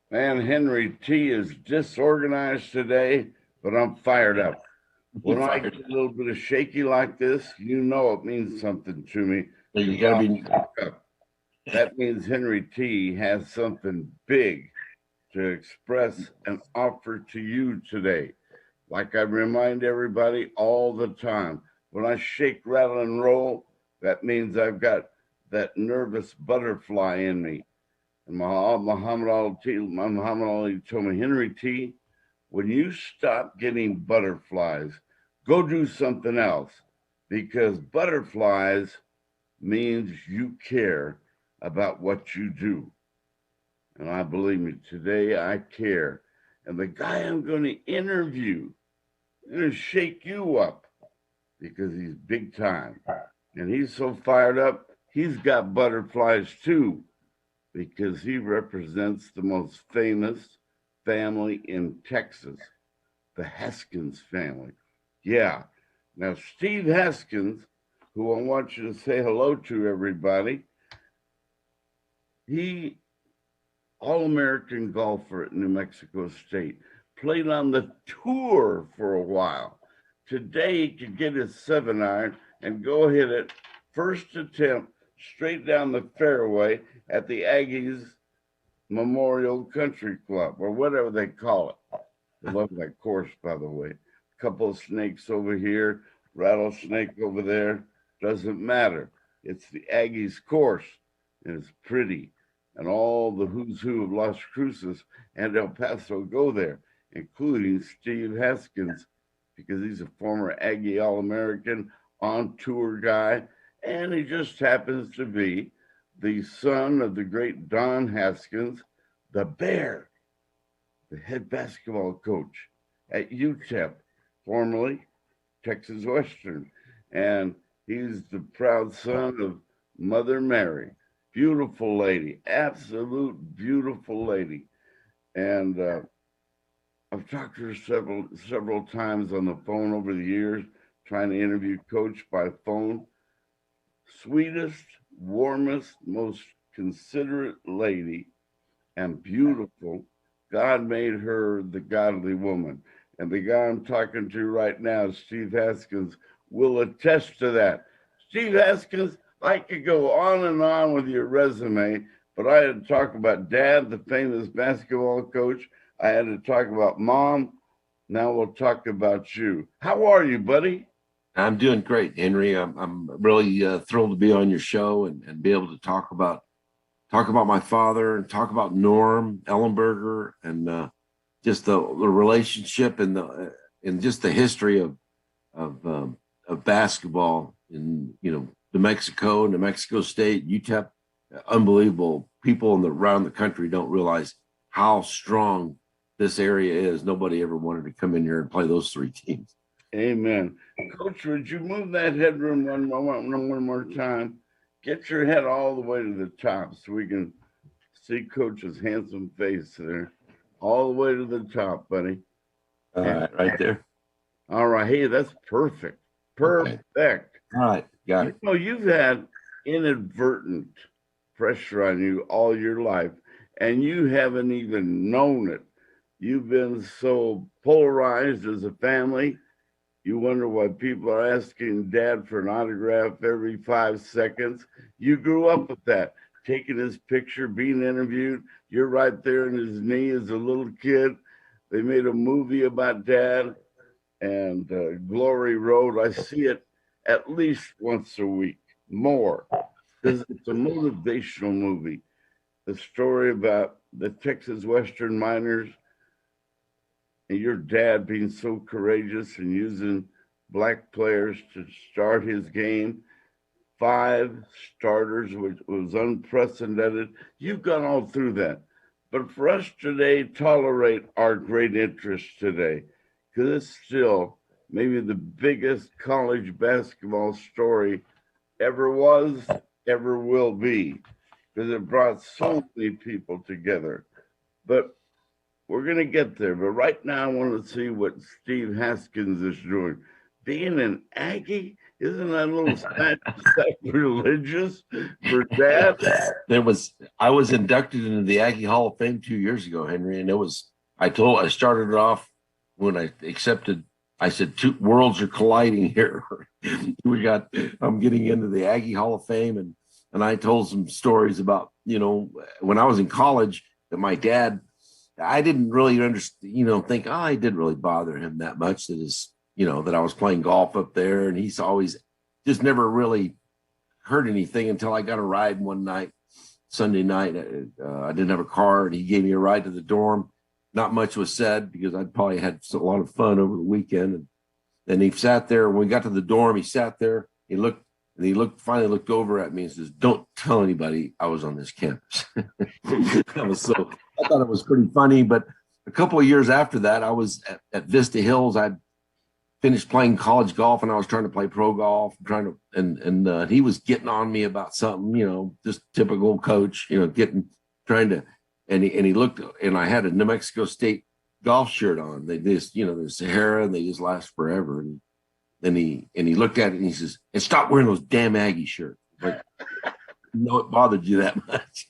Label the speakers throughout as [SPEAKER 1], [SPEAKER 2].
[SPEAKER 1] Man, Henry T is disorganized today, but I'm fired up. When I get a little bit of shaky like this, you know it means something to me.
[SPEAKER 2] You got to be.
[SPEAKER 1] That means Henry T has something big to express and offer to you today. Like I remind everybody all the time, when I shake, rattle, and roll, that means I've got that nervous butterfly in me. And Muhammad Ali told me, Henry T, when you stop getting butterflies, go do something else, because butterflies means you care about what you do. And I believe me, today I care. And the guy I'm going to interview is going to shake you up because he's big time. And he's so fired up, he's got butterflies too, because he represents the most famous family in Texas, the Haskins family. Yeah. Now, Steve Haskins, who I want you to say hello to, everybody, he, All-American golfer at New Mexico State, played on the tour for a while. Today, he could get his 7-iron and go hit it, first attempt, straight down the fairway at the Aggies Memorial Country Club, or whatever they call it. I love that course, by the way. A couple of snakes over here, rattlesnake over there. Doesn't matter. It's the Aggies course, and it's pretty. And all the who's who of Las Cruces and El Paso go there, including Steve Haskins, because he's a former Aggie All-American, on-tour guy, and he just happens to be the son of the great Don Haskins, the Bear, the head basketball coach at UTEP, formerly Texas Western. And he's the proud son of Mother Mary. Beautiful lady, absolute beautiful lady. And I've talked to her several times on the phone over the years, trying to interview Coach by phone. Sweetest, warmest, most considerate lady, and beautiful. God made her the godly woman. And the guy I'm talking to right now, Steve Haskins, will attest to that. Steve Haskins, I could go on and on with your resume, but I had to talk about Dad, the famous basketball coach. I had to talk about Mom. Now we'll talk about you. How are you, buddy?
[SPEAKER 2] I'm doing great, Henry. I'm really thrilled to be on your show and be able to talk about my father and talk about Norm Ellenberger and just the relationship and just the history of basketball in New Mexico State, UTEP. Unbelievable. People around the country don't realize how strong this area is. Nobody ever wanted to come in here and play those three teams.
[SPEAKER 1] Amen. Coach, would you move that headroom one more time? Get your head all the way to the top so we can see Coach's handsome face there. All the way to the top, buddy.
[SPEAKER 2] All right, right there.
[SPEAKER 1] All right. Hey, that's perfect. Perfect.
[SPEAKER 2] Okay. All right, got it.
[SPEAKER 1] You've had inadvertent pressure on you all your life. and you haven't even known it. You've been so polarized as a family. You wonder why people are asking dad for an autograph every 5 seconds. You grew up with that, taking his picture, being interviewed. You're right there in his knee as a little kid. They made a movie about dad and Glory Road. I see it at least once a week, more, because it's a motivational movie. The story about the Texas Western miners and your dad being so courageous and using black players to start his game. 5 starters, which was unprecedented. You've gone all through that. But for us today, tolerate our great interest today, because it's still maybe the biggest college basketball story ever was, ever will be, because it brought so many people together. But we're going to get there. But right now, I want to see what Steve Haskins is doing. Being an Aggie, isn't that a little sacrilegious for dad?
[SPEAKER 2] I was inducted into the Aggie Hall of Fame 2 years ago, Henry, and I started it off when I accepted. I said, two worlds are colliding here. I'm getting into the Aggie Hall of Fame, and I told some stories about, when I was in college, that my dad, I didn't really understand, think, it didn't really bother him that much that I was playing golf up there, and he's always just never really heard anything until I got a ride one night, Sunday night. I didn't have a car, and he gave me a ride to the dorm. Not much was said because I'd probably had a lot of fun over the weekend. And then he sat there. When we got to the dorm, he sat there. Finally looked over at me and says, "Don't tell anybody I was on this campus." I thought it was pretty funny. But a couple of years after that, I was at Vista Hills. I'd finished playing college golf, and I was trying to play pro golf, and he was getting on me about something, just typical coach, and he looked, and I had a New Mexico State golf shirt on. They just, the Sahara, and they just last forever. And then he looked at it and he says, "And stop wearing those damn Aggie shirts." Like, no, it bothered you that much.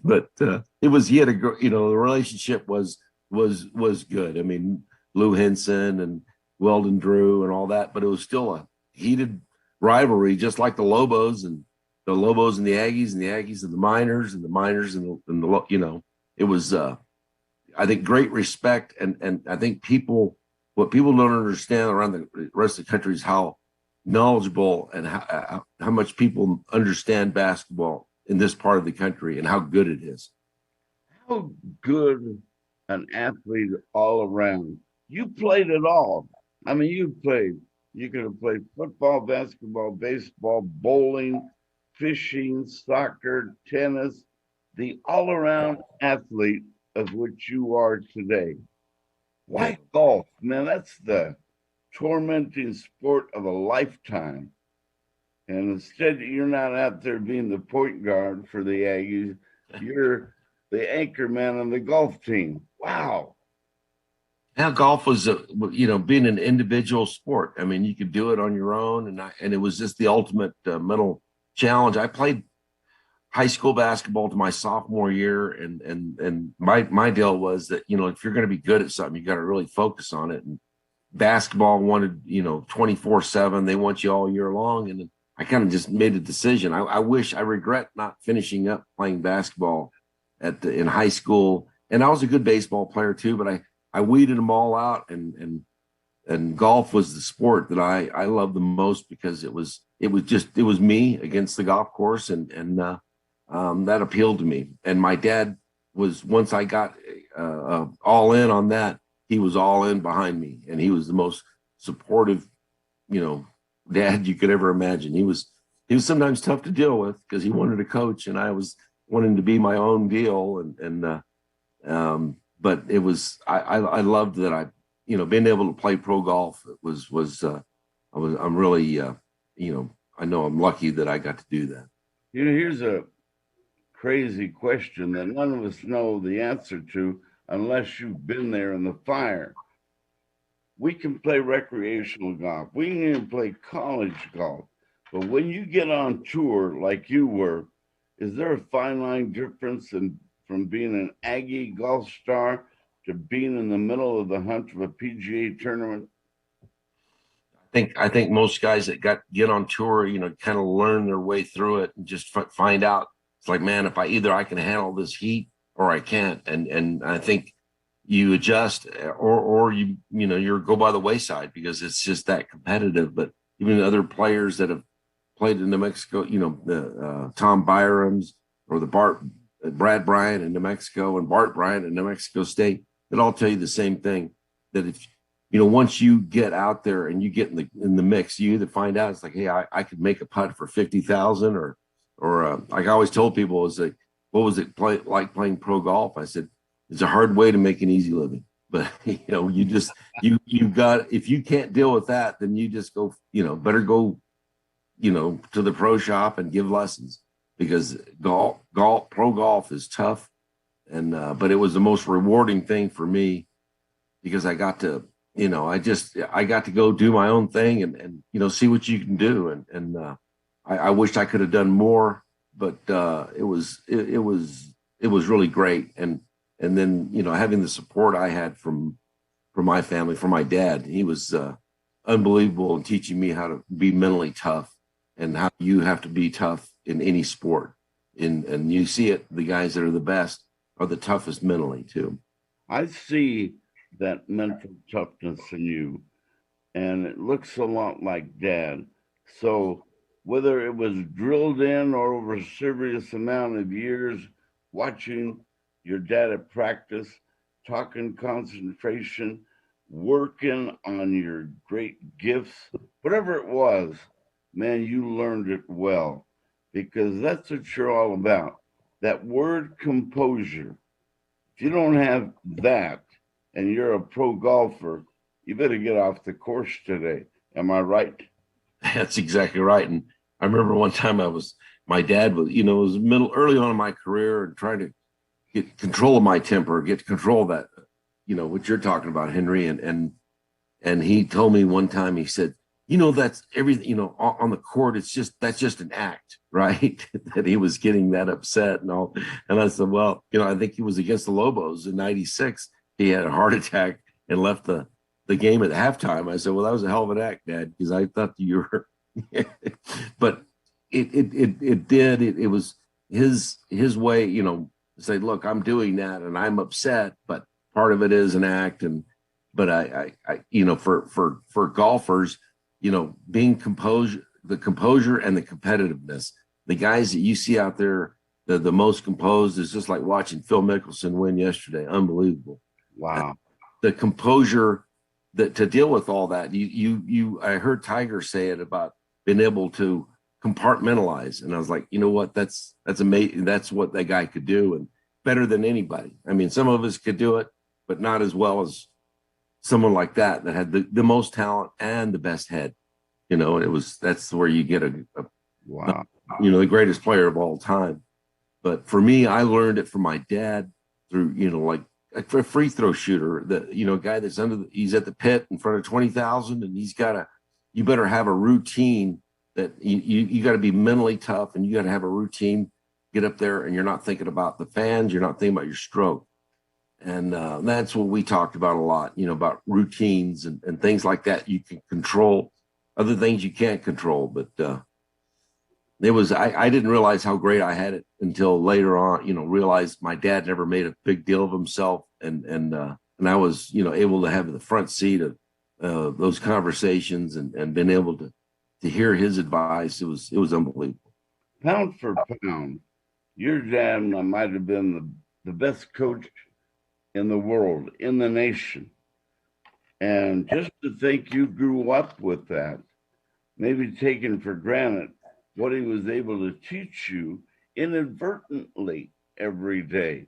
[SPEAKER 2] But the relationship was good. I mean, Lou Henson and Weldon Drew and all that, but it was still a heated rivalry, just like the Lobos and the Aggies and the Aggies and the Miners and the Miners and the it was I think great respect, and I think what people don't understand around the rest of the country is how knowledgeable and how much people understand basketball in this part of the country and how good it is.
[SPEAKER 1] How good an athlete all around. You played it all. I mean, you could have played football, basketball, baseball, bowling, fishing, soccer, tennis, the all around athlete of which you are today. Why golf? Man, that's the tormenting sport of a lifetime. And instead, you're not out there being the point guard for the Aggies, you're the anchor man on the golf team. Wow.
[SPEAKER 2] Now, golf was, being an individual sport. I mean, you could do it on your own, and it was just the ultimate mental challenge. I played high school basketball to my sophomore year, and my deal was that if you're going to be good at something, you got to really focus on it. And basketball wanted 24/7. They want you all year long, and I kind of just made a decision. I regret not finishing up playing basketball in high school, and I was a good baseball player too, but I weeded them all out, and golf was the sport that I loved the most because it was me against the golf course, and that appealed to me. And my dad was, once I got all in on that, he was all in behind me, and he was the most supportive, dad you could ever imagine. He was sometimes tough to deal with because he wanted to coach, and I was wanting to be my own deal, but it was, I loved that being able to play pro golf I'm really, I know I'm lucky that I got to do that.
[SPEAKER 1] Here's a crazy question that none of us know the answer to unless you've been there in the fire. We can play recreational golf. We can even play college golf. But when you get on tour like you were, is there a fine line difference in from being an Aggie golf star to being in the middle of the hunt of a PGA tournament?
[SPEAKER 2] I think most guys that get on tour, kind of learn their way through it and just find out. It's like, man, if I can handle this heat or I can't, and I think you adjust or you go by the wayside because it's just that competitive. But even other players that have played in New Mexico, the Tom Byram's or the Brad Bryant in New Mexico and Bart Bryant in New Mexico State, that all tell you the same thing, that if once you get out there and you get in the mix, you either find out it's like, hey, I could make a putt for 50,000, or like I always told people, is like, what was it like playing pro golf? I said, it's a hard way to make an easy living, but you just you got, if you can't deal with that, then you just go, better go, to the pro shop and give lessons, because pro golf is tough, and but it was the most rewarding thing for me, because I got to. I got to go do my own thing and see what you can do. And I wished I could have done more, but it was really great. And then, having the support I had from my family, from my dad, he was unbelievable in teaching me how to be mentally tough and how you have to be tough in any sport. And you see it, the guys that are the best are the toughest mentally too.
[SPEAKER 1] I see that mental toughness in you, and it looks a lot like Dad. So whether it was drilled in or over a serious amount of years watching your dad at practice, talking concentration, working on your great gifts, whatever it was, man, you learned it well, because that's what you're all about. That word composure. If you don't have that, and you're a pro golfer, you better get off the course today. Am I right?
[SPEAKER 2] That's exactly right. And I remember one time my dad was, it was early on in my career, and trying to get control of my temper, get control of that, what you're talking about, Henry. And he told me one time, he said, that's everything, on the court, that's just an act, right? That he was getting that upset and all. And I said, well, I think he was against the Lobos in '96. He had a heart attack and left the game at halftime. I said, well, that was a hell of an act, Dad, because I thought you were, but it was his way, to say, look, I'm doing that and I'm upset, but part of it is an act. But I for golfers, being the composure and the competitiveness, the guys that you see out there, the most composed, is just like watching Phil Mickelson win yesterday. Unbelievable.
[SPEAKER 1] Wow.
[SPEAKER 2] The composure that to deal with all that. I heard Tiger say it about being able to compartmentalize. And I was like, what? That's amazing. That's what that guy could do, and better than anybody. I mean, some of us could do it, but not as well as someone like that had the most talent and the best head. And that's where you get
[SPEAKER 1] wow.
[SPEAKER 2] The greatest player of all time. But for me, I learned it from my dad through, like a free throw shooter, a guy that's he's at the pit in front of 20,000, and you better have a routine that you got to be mentally tough, and you got to have a routine, get up there, and you're not thinking about the fans, you're not thinking about your stroke. And that's what we talked about a lot, about routines and things like that. You can control other things you can't control, but I didn't realize how great I had it until later on, realized my dad never made a big deal of himself. And I was, able to have the front seat of those conversations and been able to hear his advice. It was unbelievable.
[SPEAKER 1] Pound for pound, your dad might have been the best coach in the world, in the nation. And just to think you grew up with that, maybe taken for granted what he was able to teach you inadvertently every day.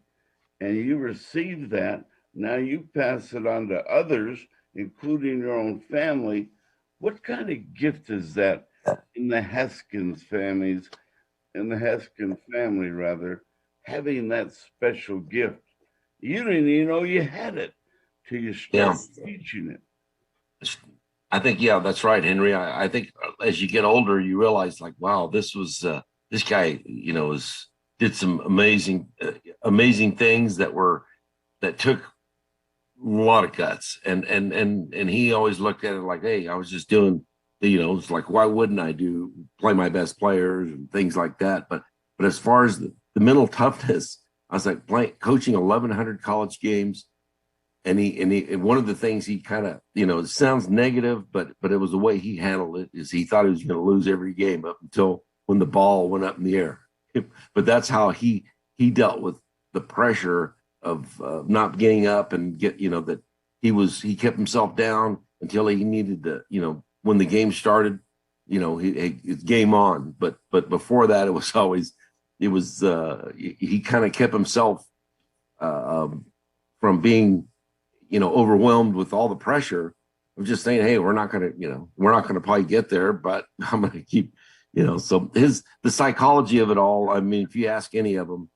[SPEAKER 1] And you receive that. Now you pass it on to others, including your own family. What kind of gift is that in the Haskins family, rather, having that special gift? You didn't even know you had it till you started teaching it.
[SPEAKER 2] I think, that's right, Henry. I think as you get older, you realize, like, wow, this guy, is did some amazing things that took a lot of guts. And he always looked at it like, hey, I was just doing, it's like, why wouldn't I play my best players and things like that? But as far as the mental toughness, I was like coaching 1,100 college games. And one of the things he kind of, it sounds negative, but it was the way he handled it, is he thought he was going to lose every game up until when the ball went up in the air. But that's how he dealt with the pressure of not getting up and that he kept himself down until he needed to, when the game started, it's game on. But before that, it was he kind of kept himself from being overwhelmed with all the pressure of just saying, hey, we're not going to probably get there, but I'm going to keep, so the psychology of it all. I mean, if you ask any of them,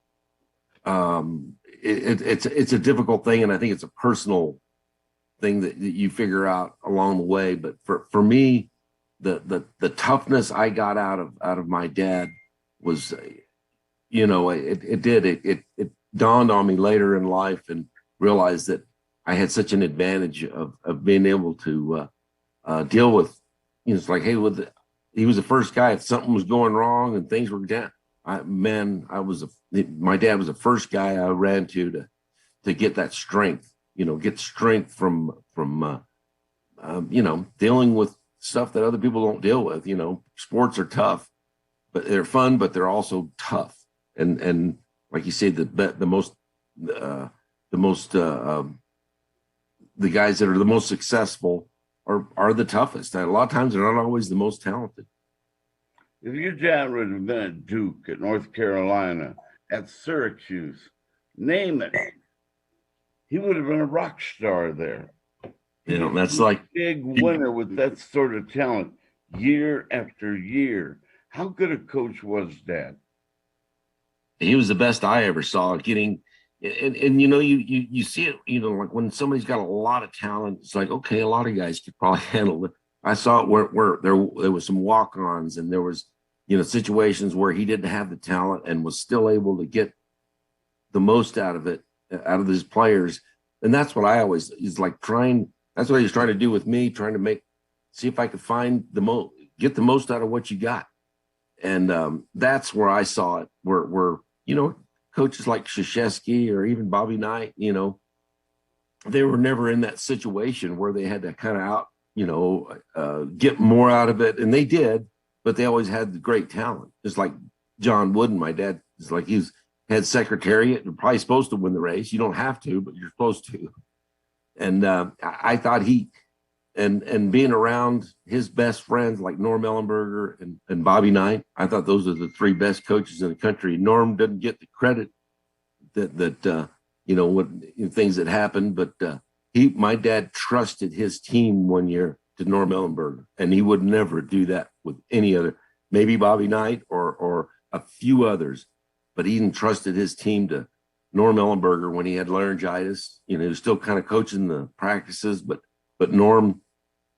[SPEAKER 2] it's a difficult thing. And I think it's a personal thing that you figure out along the way. But for me, the toughness I got out of my dad was, it dawned on me later in life, and realized that I had such an advantage of being able to deal with, it's like, hey, he was the first guy. If something was going wrong and things were down, my dad was the first guy I ran to get that strength, get strength from dealing with stuff that other people don't deal with. Sports are tough, but they're fun, but they're also tough. And like you said, the guys that are the most successful are the toughest. And a lot of times they're not always the most talented.
[SPEAKER 1] If your dad would have been at Duke, at North Carolina, at Syracuse, name it, he would have been a rock star there.
[SPEAKER 2] That's like
[SPEAKER 1] big winner with that sort of talent year after year. How good a coach was Dad?
[SPEAKER 2] He was the best I ever saw getting. And you see it, like when somebody's got a lot of talent, it's like, okay, a lot of guys could probably handle it. I saw it where there was some walk-ons, and there was, situations where he didn't have the talent and was still able to get the most out of it, out of his players. And that's what I always is like that's what he's trying to do with me, trying to see if I could find get the most out of what you got. And that's where I saw it, where coaches like Krzyzewski or even Bobby Knight, they were never in that situation where they had to kind of get more out of it. And they did, but they always had the great talent. Just like John Wooden, my dad, is like he's head secretariat. You're probably supposed to win the race. You don't have to, but you're supposed to. And I thought and being around his best friends like Norm Ellenberger and Bobby Knight, I thought those are the three best coaches in the country. Norm doesn't get the credit that what things that happened, but my dad trusted his team one year to Norm Ellenberger, and he would never do that with any other, maybe Bobby Knight or a few others, but he entrusted his team to Norm Ellenberger when he had laryngitis. He was still kind of coaching the practices, but Norm,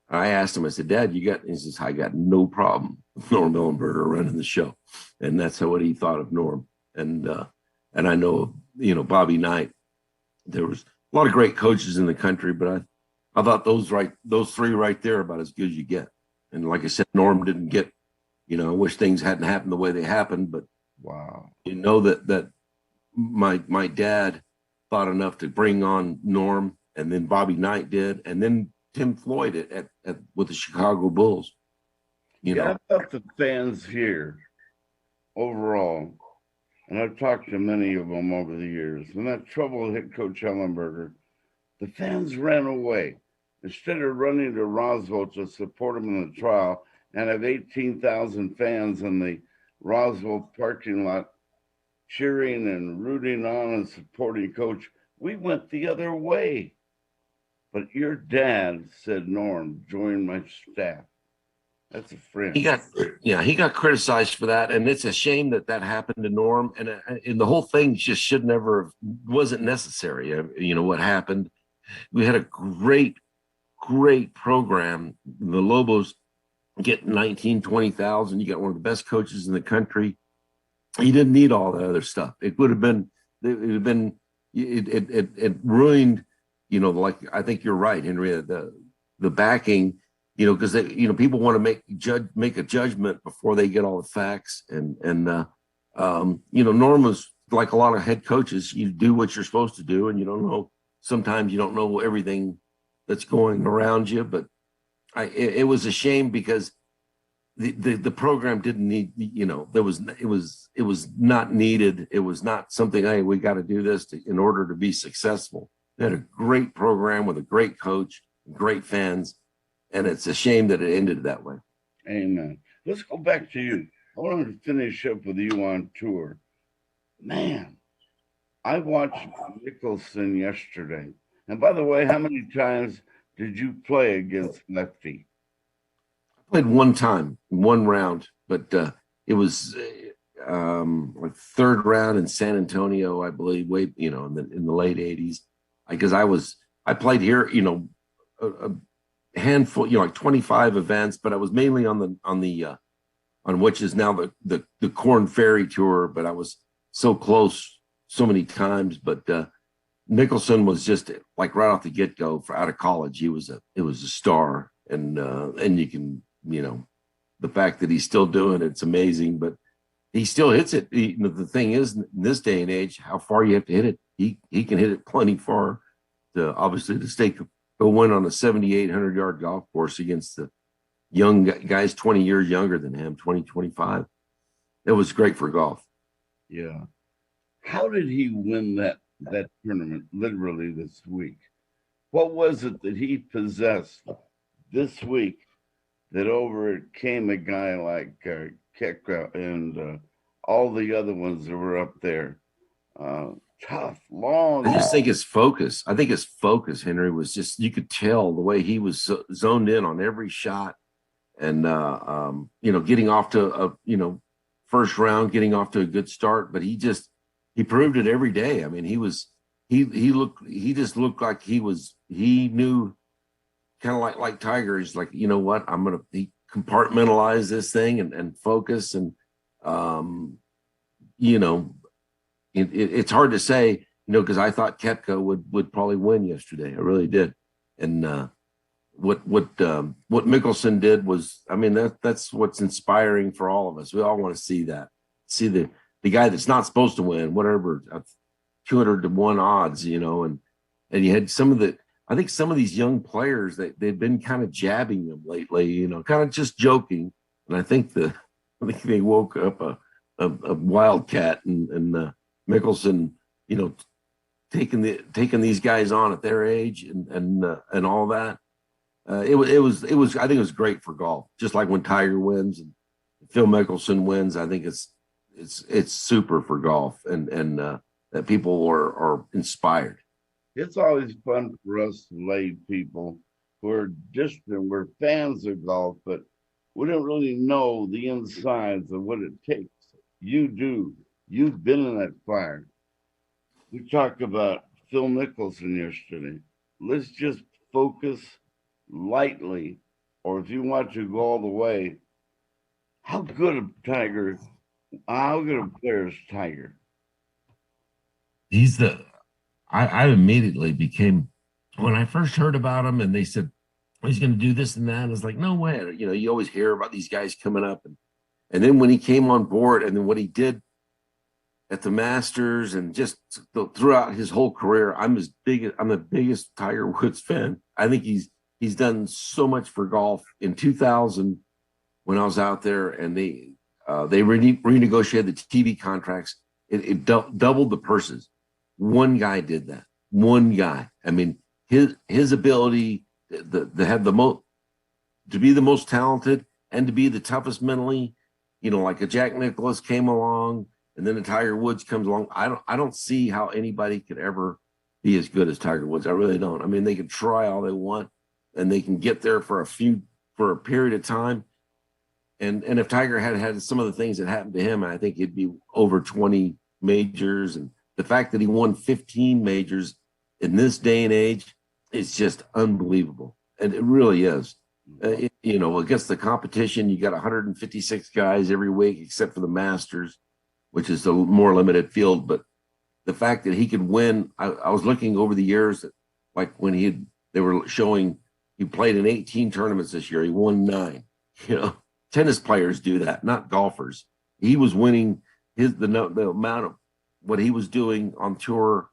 [SPEAKER 2] I asked him, I said, Dad, he says, I got no problem with Norm Ellenberger running the show. And that's what he thought of Norm. And I know, Bobby Knight, there was a lot of great coaches in the country, but I thought those three right there are about as good as you get. And like I said, Norm didn't get, I wish things hadn't happened the way they happened, but
[SPEAKER 1] wow,
[SPEAKER 2] that my dad thought enough to bring on Norm, and then Bobby Knight did, and then Tim Floyd at with the Chicago Bulls.
[SPEAKER 1] I thought the fans here overall, and I've talked to many of them over the years, when that trouble hit Coach Ellenberger, the fans ran away. Instead of running to Roswell to support him in the trial and have 18,000 fans in the Roswell parking lot cheering and rooting on and supporting Coach, we went the other way. But your dad said, Norm, join my staff. That's a friend.
[SPEAKER 2] He got criticized for that, and it's a shame that happened to Norm. And the whole thing just wasn't necessary. What happened? We had a great program. The Lobos get 19, 20,000. You got one of the best coaches in the country. He didn't need all the other stuff. It would have been, it would have been, it ruined, like, I think you're right, Henry, the backing, because people want to make a judgment before they get all the facts. Norm was like a lot of head coaches. You do what you're supposed to do, and you don't know. Sometimes you don't know everything that's going around you. But it was a shame because the program didn't need, it was not needed. It was not something, hey, we got to do this in order to be successful. They had a great program with a great coach, great fans, and it's a shame that it ended that way.
[SPEAKER 1] Amen. Let's go back to you. I wanted to finish up with you on tour. Man, I watched Nicholson yesterday. And by the way, how many times did you play against Lefty?
[SPEAKER 2] I played one time, one round, but it was like third round in San Antonio, I believe, in the late 80s. Because I played here, a handful, like 25 events, but I was mainly on which is now the Corn Ferry Tour, but I was so close so many times. But Nicholson was just like right off the get-go out of college. It was a star, and you can, the fact that he's still doing it's amazing, but he still hits it. The thing is, in this day and age, how far you have to hit it, he can hit it plenty far to obviously go win on a 7,800-yard golf course against the young guys 20 years younger than him, 20, 25. It was great for golf.
[SPEAKER 1] Yeah. How did he win that tournament literally this week? What was it that he possessed this week that overcame a guy like Kekra and all the other ones that were up there? Tough, long.
[SPEAKER 2] I just think his focus. I think his focus, Henry, was just, you could tell the way he was zoned in on every shot, and getting off to first round, getting off to a good start. But he proved it every day. I mean, he just looked like he knew, kind of like Tiger. He's like, you know what, he compartmentalize this thing and focus, and it's hard to say, because I thought Koepka would probably win yesterday. I really did. And what Mickelson did was, I mean, that's what's inspiring for all of us. We all want to see that, see the guy that's not supposed to win, whatever, 200-1 odds, and you had I think some of these young players that they've been kind of jabbing them lately, kind of just joking. And I think they woke up a wildcat, and Mickelson, taking these guys on at their age and all that. It was I think it was great for golf. Just like when Tiger wins and Phil Mickelson wins, I think it's super for golf, and that people are inspired.
[SPEAKER 1] It's always fun for us lay people who are distant. We're fans of golf, but we don't really know the insides of what it takes. You do. You've been in that fire. We talked about Phil Mickelson yesterday. Let's just focus lightly, or if you want to go all the way, how good a player is Tiger?
[SPEAKER 2] I immediately became, when I first heard about him and they said he's going to do this and that, I was like, no way. You always hear about these guys coming up, and then when he came on board, and then what he did at the Masters, and just throughout his whole career, I'm the biggest Tiger Woods fan. I think he's done so much for golf. In 2000, when I was out there, and they renegotiated the TV contracts, it doubled the purses. One guy did that. One guy. I mean, his ability to have to be the most talented and to be the toughest mentally, like a Jack Nicklaus came along, and then a Tiger Woods comes along. I don't see how anybody could ever be as good as Tiger Woods. I really don't. I mean, they can try all they want, and they can get there for a period of time. And if Tiger had some of the things that happened to him, I think he'd be over 20 majors. And the fact that he won 15 majors in this day and age is just unbelievable. And it really is. Against the competition, you got 156 guys every week, except for the Masters, which is a more limited field. But the fact that he could win, I was looking over the years, like when they were showing he played in 18 tournaments this year. He won 9. Tennis players do that, not golfers. He was winning the amount of what he was doing on tour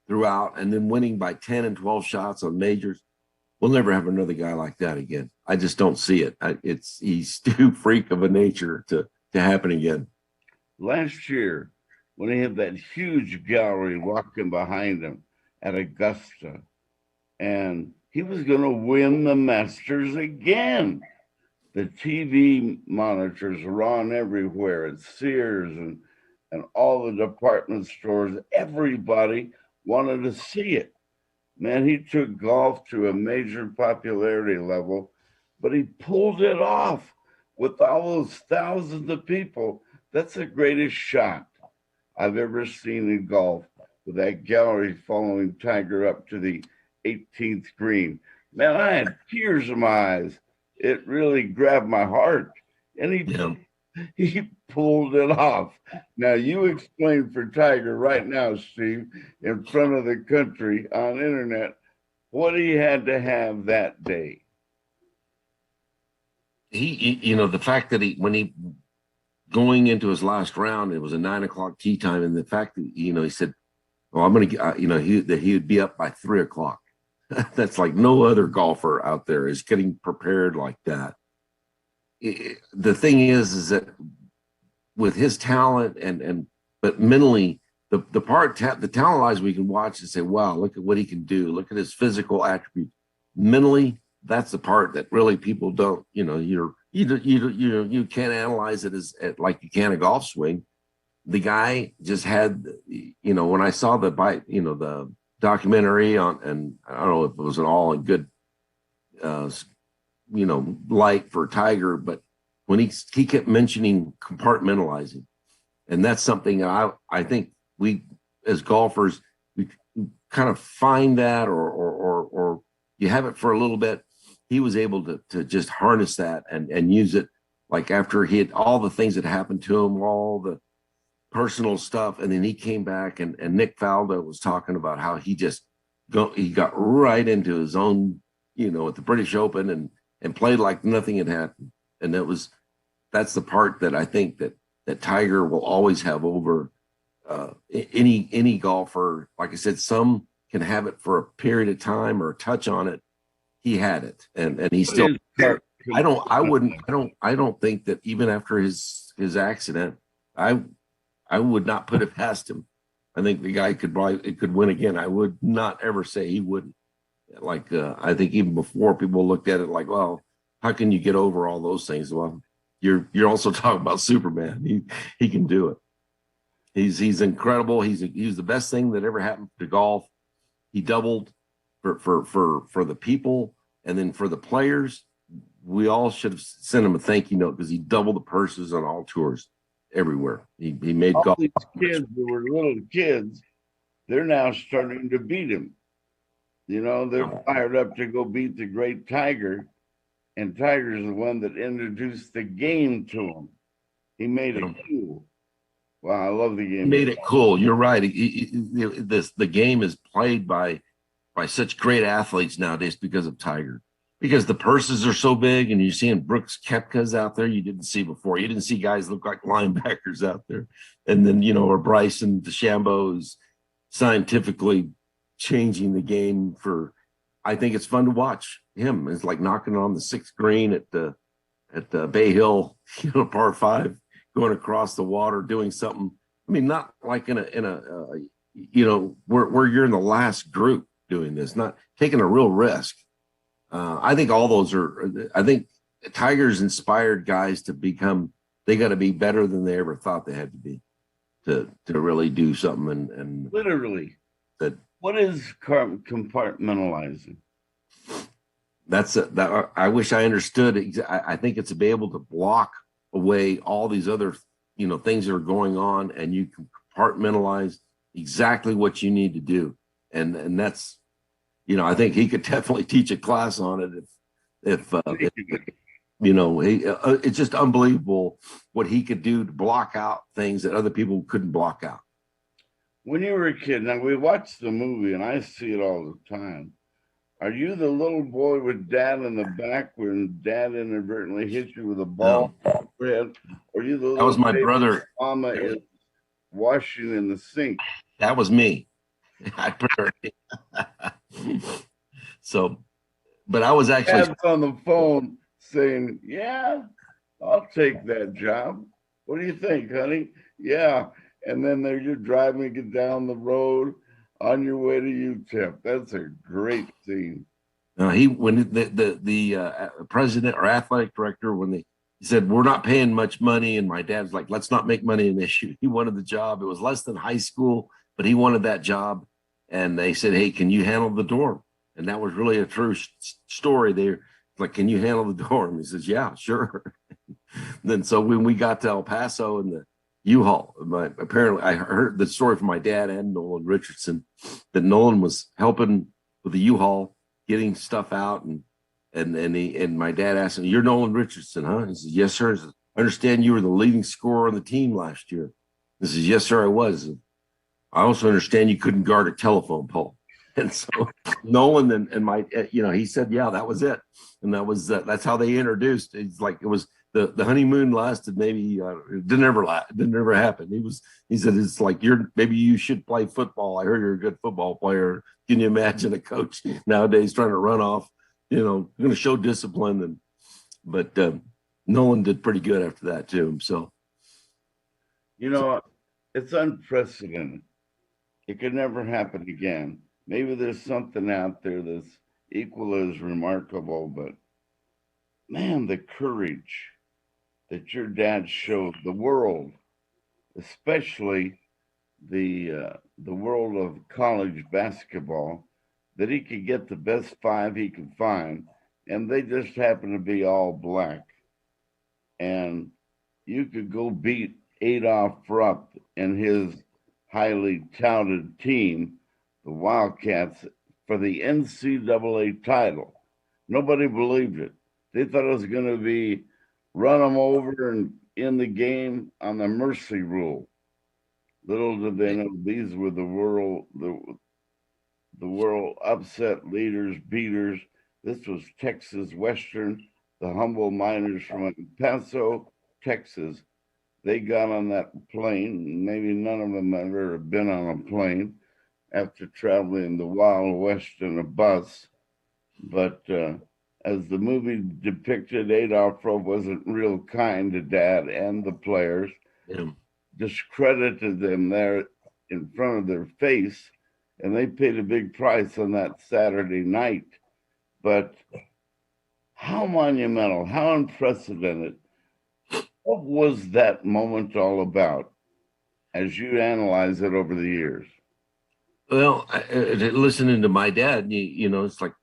[SPEAKER 2] throughout, and then winning by 10 and 12 shots on majors. We'll never have another guy like that again. I just don't see it. He's too freak of a nature to happen again.
[SPEAKER 1] Last year, when he had that huge gallery walking behind him at Augusta, and he was going to win the Masters again. The TV monitors were on everywhere at Sears and all the department stores. Everybody wanted to see it. Man, he took golf to a major popularity level, but he pulled it off with all those thousands of people. That's the greatest shot I've ever seen in golf, with that gallery following Tiger up to the 18th green. Man, I had tears in my eyes. It really grabbed my heart. And he pulled it off. Now, you explain for Tiger right now, Steve, in front of the country on internet, what he had to have that day.
[SPEAKER 2] The fact that when he going into his last round, it was a 9 o'clock tee time, and the fact that he said, "Well, I'm going to," that he would be up by 3 o'clock. That's like no other golfer out there is getting prepared like that. The thing is that with his talent but mentally, the talent wise, we can watch and say, "Wow, look at what he can do. Look at his physical attributes." Mentally, that's the part that really people don't. You can't analyze it as like you can a golf swing. The guy just had, when I saw the documentary on, and I don't know if it was at all a good, light for Tiger, but when he kept mentioning compartmentalizing, and that's something I think we as golfers, we kind of find that or you have it for a little bit. He was able to just harness that and use it, like after he had all the things that happened to him, all the personal stuff, and then he came back and Nick Faldo was talking about how he got right into his own, at the British Open and played like nothing had happened. And that's the part that I think that Tiger will always have over any golfer. Like I said, some can have it for a period of time or touch on it. He had it, and he still. I don't think that even after his accident, I would not put it past him. I think the guy could win again. I would not ever say he wouldn't. Like I think even before, people looked at it like, well, how can you get over all those things? Well, you're also talking about Superman. He can do it. He's incredible. He's the best thing that ever happened to golf. He doubled for the people, and then for the players. We all should have sent him a thank you note because he doubled the purses on all tours everywhere. He made
[SPEAKER 1] all
[SPEAKER 2] golf.
[SPEAKER 1] These kids who were little kids, they're now starting to beat him. They're fired up to go beat the great Tiger, and Tiger's the one that introduced the game to him. He made it cool. Wow, I love the game.
[SPEAKER 2] He made it cool. You're right. The game is played by such great athletes nowadays because of Tiger. Because the purses are so big, and you're seeing Brooks Koepkas out there you didn't see before. You didn't see guys look like linebackers out there. And then, or Bryson DeChambeau is scientifically changing the game I think it's fun to watch him. It's like knocking on the 6th green at the Bay Hill, par 5, going across the water, doing something. I mean, not like in a where you're in the last group doing this, not taking a real risk. I think all those I think Tiger's inspired guys to become, they got to be better than they ever thought they had to be to really do something. And
[SPEAKER 1] literally, what is compartmentalizing?
[SPEAKER 2] That I wish I understood. I think it's to be able to block away all these other, things that are going on, and you can compartmentalize exactly what you need to do. And that's, I think he could definitely teach a class on it if it's just unbelievable what he could do to block out things that other people couldn't block out.
[SPEAKER 1] When you were a kid, now we watched the movie and I see it all the time. Are you the little boy with dad in the back when dad inadvertently hit you with a ball
[SPEAKER 2] No,
[SPEAKER 1] head? Or are you the
[SPEAKER 2] that was
[SPEAKER 1] little
[SPEAKER 2] my
[SPEAKER 1] baby
[SPEAKER 2] brother.
[SPEAKER 1] mama is washing in the sink?
[SPEAKER 2] That was me. I so, but I was actually
[SPEAKER 1] Dad's on the phone saying, "Yeah, I'll take that job. What do you think, honey?" Yeah. And then there you're driving it down the road on your way to UTEP. That's a great scene.
[SPEAKER 2] when the president or athletic director, when he said we're not paying much money, and my dad's like, let's not make money an issue. He wanted the job. It was less than high school, but he wanted that job. And they said, hey, can you handle the dorm? And that was really a true story. They're like, can you handle the dorm? He says, yeah, sure. Then so when we got to El Paso and the U-Haul, apparently I heard the story from my dad and Nolan Richardson that Nolan was helping with the U-Haul getting stuff out, and my dad asked him, "You're Nolan Richardson, huh?" He says, "Yes, sir." He says, "I understand you were the leading scorer on the team last year." He says, "Yes, sir, I was. And I also understand you couldn't guard a telephone pole." And so Nolan and my, he said, "Yeah, that was it," and that's how they introduced. It's like it was the honeymoon lasted maybe it didn't ever happen. He said it's like maybe you should play football. I heard you're a good football player. Can you imagine a coach nowadays trying to run off? Going to show discipline, but Nolan did pretty good after that too. So,
[SPEAKER 1] It's unprecedented. It could never happen again. Maybe there's something out there that's equal as remarkable, but man, the courage that your dad showed the world, especially the world of college basketball, that he could get the best five he could find, and they just happened to be all black. And you could go beat Adolph Rupp and his highly touted team, the Wildcats, for the NCAA title. Nobody believed it. They thought it was going to be run them over and in the game on the mercy rule. Little did they know these were the world upset leaders, beaters. This was Texas Western, the humble miners from El Paso, Texas. They got on that plane. Maybe none of them have ever been on a plane after traveling the Wild West in a bus. But as the movie depicted, Adolph Rupp wasn't real kind to Dad and the players, discredited them there in front of their face, and they paid a big price on that Saturday night. But how monumental, how unprecedented. What was that moment all about as you analyze it over the years?
[SPEAKER 2] Well, listening to my dad, it's like,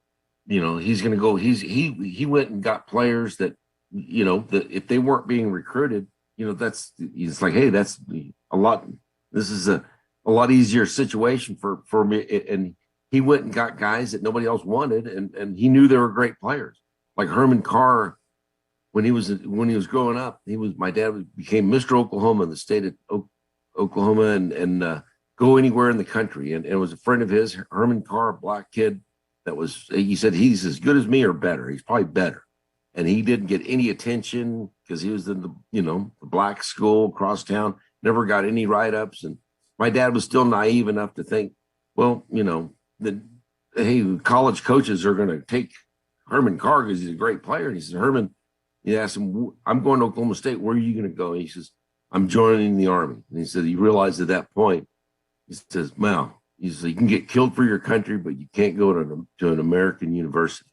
[SPEAKER 2] he's going to go. He went and got players that, that if they weren't being recruited, he's like, hey, that's a lot. This is a lot easier situation for me. And he went and got guys that nobody else wanted, and he knew they were great players, like Herman Carr. When he was growing up, my dad became Mr. Oklahoma in the state of Oklahoma, and go anywhere in the country. And it was a friend of his, Herman Carr, a black kid. He said he's as good as me or better. He's probably better. And he didn't get any attention because he was in the black school across town, never got any write-ups. And my dad was still naive enough to think, well, that, hey, college coaches are going to take Herman Carr because he's a great player. And he said, Herman, he asked him, I'm going to Oklahoma State. Where are you going to go? And he says, I'm joining the Army. And he said he realized at that point, he says, well, he says, you can get killed for your country, but you can't go to an American university.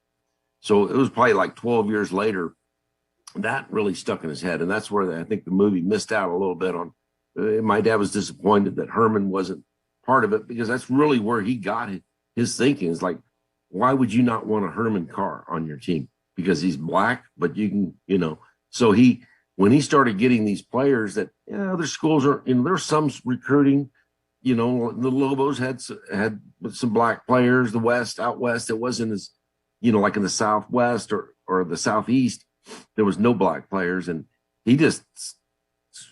[SPEAKER 2] So it was probably like 12 years later, that really stuck in his head. And that's where I think the movie missed out a little bit on. My dad was disappointed that Herman wasn't part of it, because that's really where he got his thinking. Is like, why would you not want a Herman Carr on your team? Because he's black, but you can, so when he started getting these players that other schools are, there's some recruiting, the Lobos had some black players, out west, it wasn't as, like in the Southwest or the Southeast, there was no black players, and he just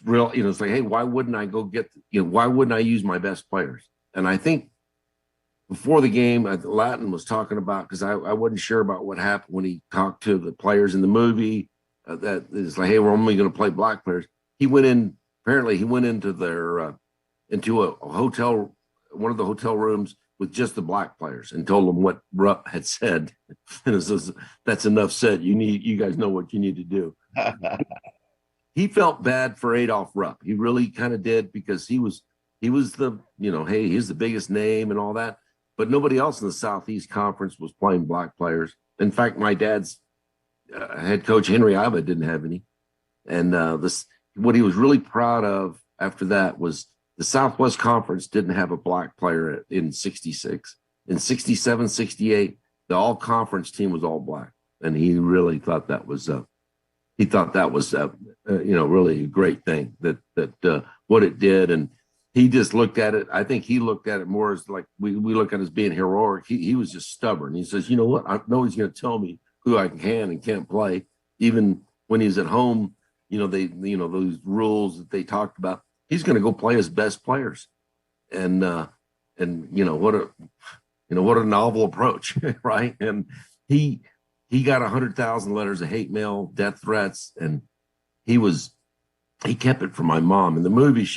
[SPEAKER 2] real, it's like, hey, why wouldn't I go get, why wouldn't I use my best players? And I think before the game, Latin was talking about, because I wasn't sure about what happened when he talked to the players in the movie. That is like, hey, we're only going to play black players. He went in. Apparently, he went into their into a hotel, one of the hotel rooms with just the black players, and told them what Rupp had said. And it says, that's enough said. You guys know what you need to do. He felt bad for Adolph Rupp. He really kind of did, because he was the, hey, he's the biggest name and all that. But nobody else in the Southeast Conference was playing black players. In fact, my dad's head coach, Henry Iba, didn't have any. And what he was really proud of after that was the Southwest Conference didn't have a black player in 66. In 67, 68, the all-conference team was all black. And he really thought that was really a great thing that what it did. And he just looked at it. I think he looked at it more as like we look at it as being heroic. He was just stubborn. He says, you know what? I know he's going to tell me who I can and can't play. Even when he's at home, those rules that they talked about, he's going to go play his best players. And what a novel approach, right? And he got 100,000 letters of hate mail, death threats, and he kept it from my mom. In the movie,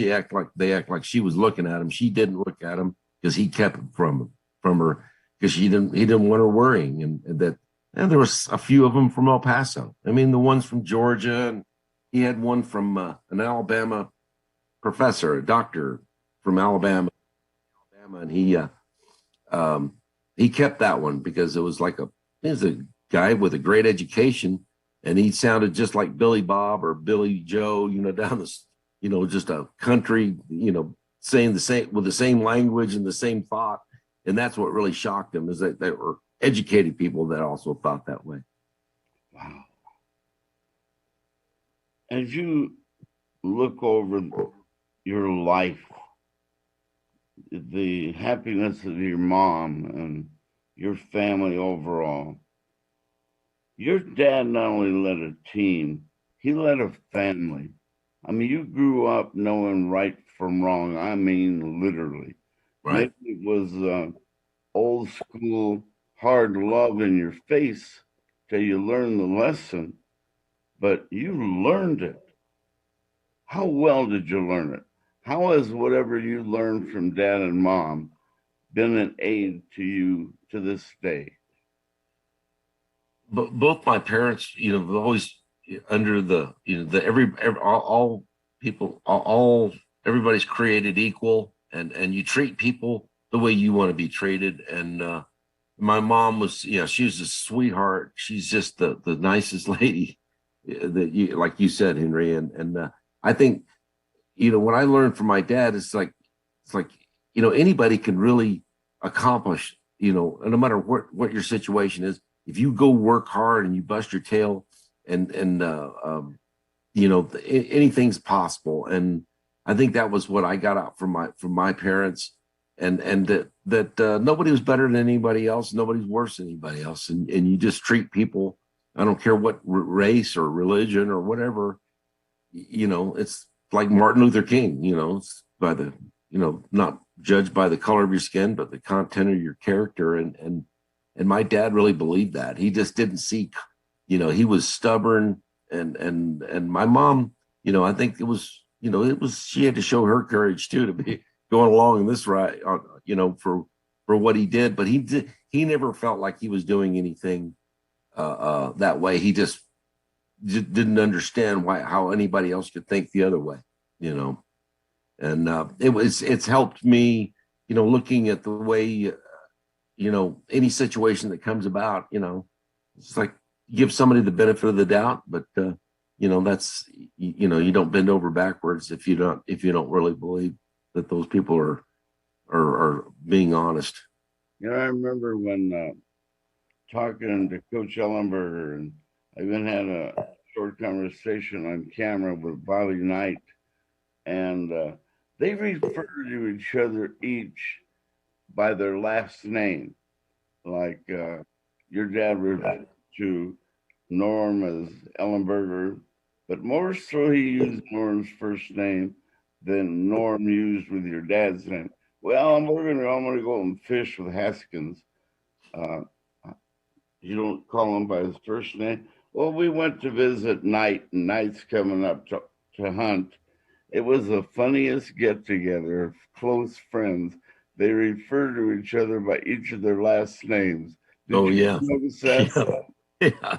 [SPEAKER 2] they act like she was looking at him. She didn't look at him, because he kept it from her, because he didn't want her worrying. And there was a few of them from El Paso. I mean, the ones from Georgia, and he had one from an Alabama professor, a doctor from Alabama, and he kept that one, because it was a guy with a great education, and he sounded just like Billy Bob or Billy Joe, down this, just a country, saying the same with the same language and the same thought. And that's what really shocked him, is that there were educated people that also thought that way.
[SPEAKER 1] Wow. As you look over your life, the happiness of your mom and your family overall, your dad not only led a team, he led a family. I mean, you grew up knowing right from wrong. I mean, literally.
[SPEAKER 2] Right.
[SPEAKER 1] Maybe it was old school, hard love in your face till you learn the lesson, but you learned it. How well did you learn it? How has whatever you learned from dad and mom been an aid to you to this day?
[SPEAKER 2] But both my parents, always under the, all people, all everybody's created equal, and you treat people the way you want to be treated. And my mom was, she was a sweetheart. She's just the nicest lady that like you said, Henry. And I think, what I learned from my dad is it's like, anybody can really accomplish, no matter what your situation is. If you go work hard and you bust your tail, and anything's possible. And I think that was what I got out from my parents, and that nobody was better than anybody else. Nobody's worse than anybody else. And you just treat people, I don't care what race or religion or whatever, it's like Martin Luther King, it's by the, not judged by the color of your skin, but the content of your character. And my dad really believed that. He just didn't seek, he was stubborn. And my mom, I think she had to show her courage too, to be going along in this ride, for what he did. But he never felt like he was doing anything that way. He just didn't understand how anybody else could think the other way, and it's helped me, looking at the way, any situation that comes about, it's like give somebody the benefit of the doubt, but that's, you don't bend over backwards if you don't really believe that those people are being honest.
[SPEAKER 1] I remember when talking to Coach Ellenberger, and I even had a short conversation on camera with Bobby Knight, and they refer to each other each by their last name. Like your dad referred to Norm as Ellenberger, but more so he used Norm's first name than Norm used with your dad's name. Well, I'm gonna go and fish with Haskins. Uh, you don't call him by his first name. Well, we went to visit Knight, and Knight's coming up to hunt. It was the funniest get together of close friends. They refer to each other by each of their last names. Did
[SPEAKER 2] Oh
[SPEAKER 1] you
[SPEAKER 2] yeah.
[SPEAKER 1] notice that?
[SPEAKER 2] Yeah.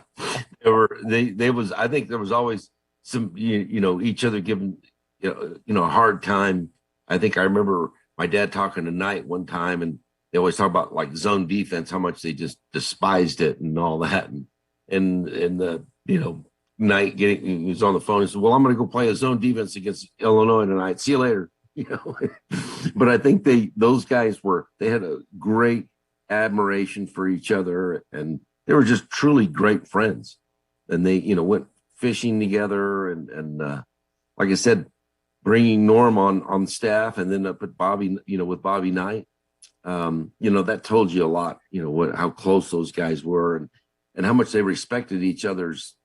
[SPEAKER 2] They was, I think there was always some, each other giving, a hard time. I think I remember my dad talking to Knight one time, and they always talk about like zone defense, how much they just despised it and all that. And the, Knight he was on the phone and said, well, I'm going to go play a zone defense against Illinois tonight. See you later. But I think those guys they had a great admiration for each other, and they were just truly great friends. And they, went fishing together, and like I said, bringing Norm on staff, and then up at Bobby, with Bobby Knight, that told you a lot, how close those guys were, and how much they respected each other's,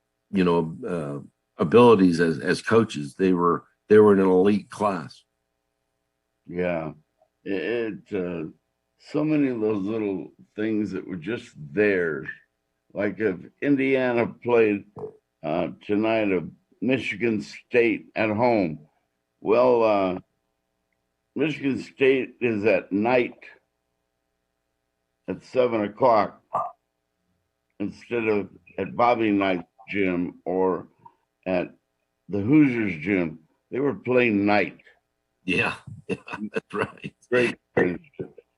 [SPEAKER 2] abilities as coaches. They were in an elite class.
[SPEAKER 1] Yeah, so many of those little things that were just there. Like if Indiana played tonight of Michigan State at home, well, Michigan State is at night at 7 o'clock instead of at Bobby Knight's gym or at the Hoosiers gym. They were playing night.
[SPEAKER 2] Yeah, that's right.
[SPEAKER 1] Great. In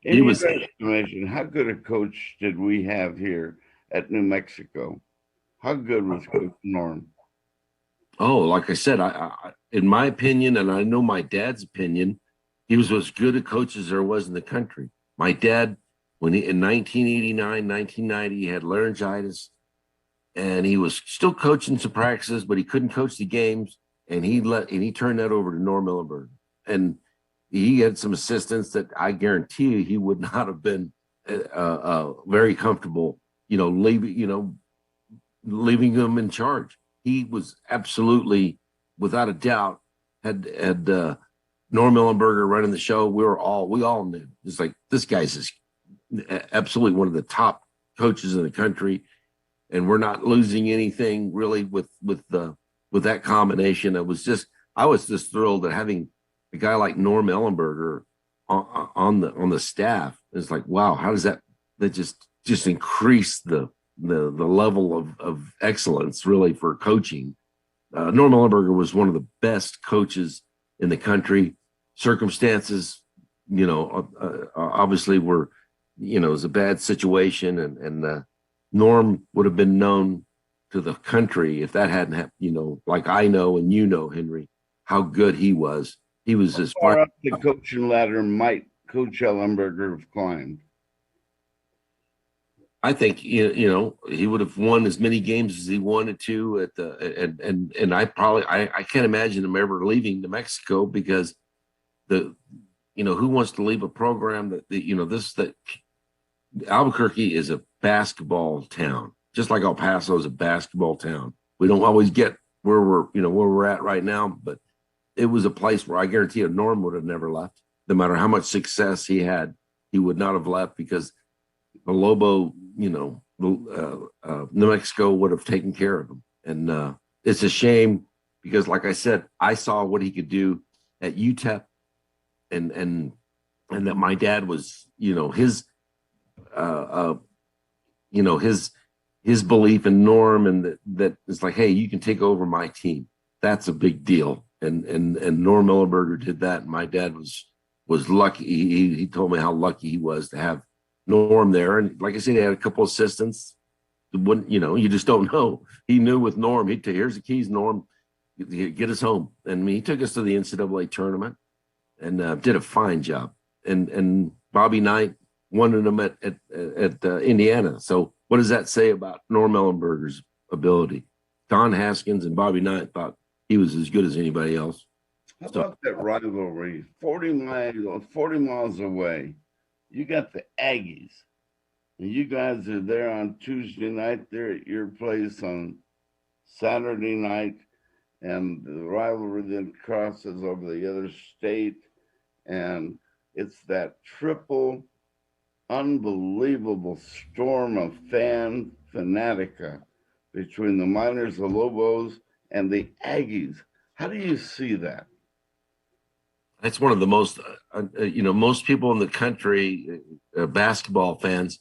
[SPEAKER 1] your estimation, how good a coach did we have here at New Mexico? How good was Coach Norm?
[SPEAKER 2] Oh, like I said, I in my opinion, and I know my dad's opinion, he was as good a coach as there was in the country. My dad, when he in 1989, 1990, he had laryngitis, and he was still coaching some practices, but he couldn't coach the games, and he turned that over to Norm Millenberg. And he had some assistants that I guarantee you he would not have been very comfortable, leaving them in charge. He was absolutely, without a doubt, had Norm Millenberger running the show. We all knew. It's like, this guy's just absolutely one of the top coaches in the country, and we're not losing anything really with that combination. I was just thrilled at having a guy like Norm Ellenberger on the staff. It's like, wow, how does that just increase the level of excellence really for coaching. Norm Ellenberger was one of the best coaches in the country. Circumstances, obviously were, it was a bad situation, and Norm would have been known to the country if that hadn't happened, like I know and Henry, how good he was. He was as far
[SPEAKER 1] up the coaching ladder might Coach Ellenberger have climbed?
[SPEAKER 2] I think he would have won as many games as he wanted to at the and I can't imagine him ever leaving New Mexico, because who wants to leave a program that Albuquerque is a basketball town, just like El Paso is a basketball town. We don't always get where we're at right now, but it was a place where I guarantee you Norm would have never left. No matter how much success he had, he would not have left, because the Lobo, New Mexico would have taken care of him. And it's a shame, because, like I said, I saw what he could do at UTEP, and that my dad was, his belief in Norm, and that it's like, hey, you can take over my team. That's a big deal. And Norm Millenberger did that, and my dad was lucky. He told me how lucky he was to have Norm there. And like I said, he had a couple assistants. You just don't know. He knew with Norm, here's the keys, Norm, get us home. And he took us to the NCAA tournament, and did a fine job. And Bobby Knight wanted him at Indiana. So what does that say about Norm Ellenberger's ability? Don Haskins and Bobby Knight thought he was as good as anybody else.
[SPEAKER 1] How about that rivalry? 40 miles away, you got the Aggies And you guys are there on Tuesday night, there at your place on Saturday night, and the rivalry then crosses over the other state, and it's that triple unbelievable storm of fan fanatica between the Miners, the Lobos, and the Aggies. How do you see that?
[SPEAKER 2] That's one of the most, most people in the country, basketball fans,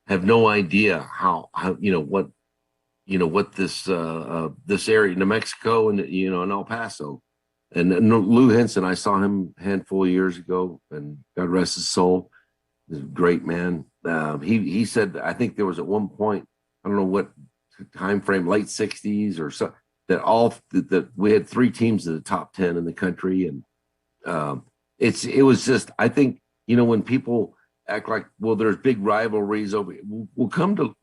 [SPEAKER 2] have no idea how what this area, New Mexico, and and El Paso, and Lou Henson. I saw him a handful of years ago, and God rest his soul. He's a great man. He said, I think there was at one point, I don't know what time frame, late '60s or so, that we had 3 teams in the top 10 in the country, and it was just, I think, when people act like, well, there's big rivalries over, we'll come to